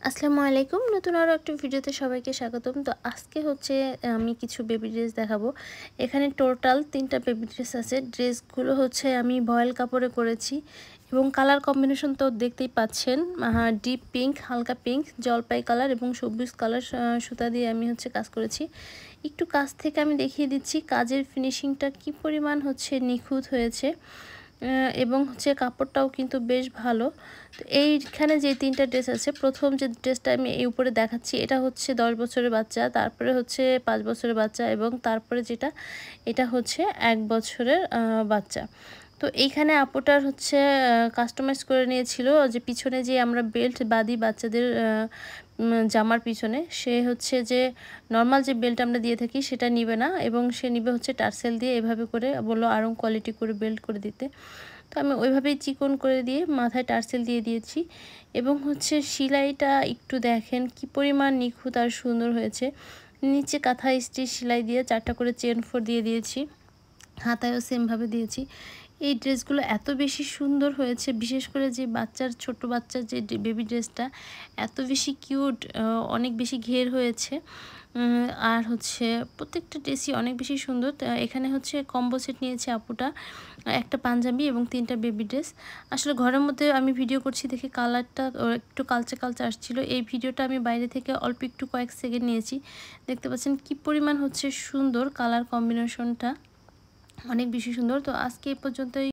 আসসালামু আলাইকুম। নতুন আরও একটা ভিডিওতে সবাইকে স্বাগতম। তো আজকে হচ্ছে আমি কিছু বেবি ড্রেস দেখাবো। এখানে টোটাল ৩টা বেবি ড্রেস আছে। ড্রেসগুলো হচ্ছে আমি ভয়েল কাপড়ে করেছি এবং কালার কম্বিনেশন তো দেখতেই পাচ্ছেন। ডিপ পিঙ্ক, হালকা পিঙ্ক, জলপাই কালার এবং সবুজ কালার সুতা দিয়ে আমি হচ্ছে কাজ করেছি। একটু কাছ থেকে আমি দেখিয়ে দিচ্ছি কাজের ফিনিশিংটা কি পরিমাণ হচ্ছে নিখুঁত হয়েছে। এবং হচ্ছে কাপড়টাও কিন্তু বেশ ভালো। তো এইখানে যে ৩টা ড্রেস আছে, প্রথম যে ড্রেসটা আমি এই উপরে দেখাচ্ছি এটা হচ্ছে ১০ বছরের বাচ্চা, তারপরে হচ্ছে ৫ বছরের বাচ্চা এবং তারপরে যেটা এটা হচ্ছে ১ বছরের বাচ্চা। তো এইখানে আপুটার হচ্ছে কাস্টমাইজ করে নিয়েছিল যে পিছনে যে আমরা বেল্ট বাঁধি বাচ্চাদের জামার পিছনে, সে হচ্ছে যে নর্মাল যে বেল্ট আমরা দিয়ে থাকি সেটা নিবে না এবং সে নিবে হচ্ছে টার্সেল দিয়ে। এভাবে করে বললো আরও কোয়ালিটি করে বেল্ট করে দিতে। তো আমি ওইভাবেই চিকন করে দিয়ে মাথায় টার্সেল দিয়ে দিয়েছি এবং হচ্ছে সেলাইটা একটু দেখেন কি পরিমাণ নিখুঁত আর সুন্দর হয়েছে। নিচে কাঁথা স্টিচ সেলাই দিয়ে 4টা করে চেন 4 দিয়ে দিয়েছি, হাতায়ও সেমভাবে দিয়েছি। এই ড্রেসগুলো এত বেশি সুন্দর হয়েছে, বিশেষ করে যে বাচ্চার ছোট বাচ্চার যে বেবি ড্রেসটা এত বেশি কিউট, অনেক বেশি ঘের হয়েছে। আর হচ্ছে প্রত্যেকটা ড্রেসই অনেক বেশি সুন্দর। এখানে হচ্ছে কম্বো সেট নিয়েছে আপুটা, একটা পাঞ্জাবি এবং 3টা বেবি ড্রেস। আসলে ঘরের মধ্যে আমি ভিডিও করছি দেখে কালারটা একটু কালচে কালচে আসছিল। এই ভিডিওটা আমি বাইরে থেকে অল্প একটু কয়েক সেকেন্ড নিয়েছি। দেখতে পাচ্ছেন কি পরিমাণ হচ্ছে সুন্দর কালার কম্বিনেশনটা, অনেক বেশি সুন্দর। তো আজকে এই পর্যন্তই।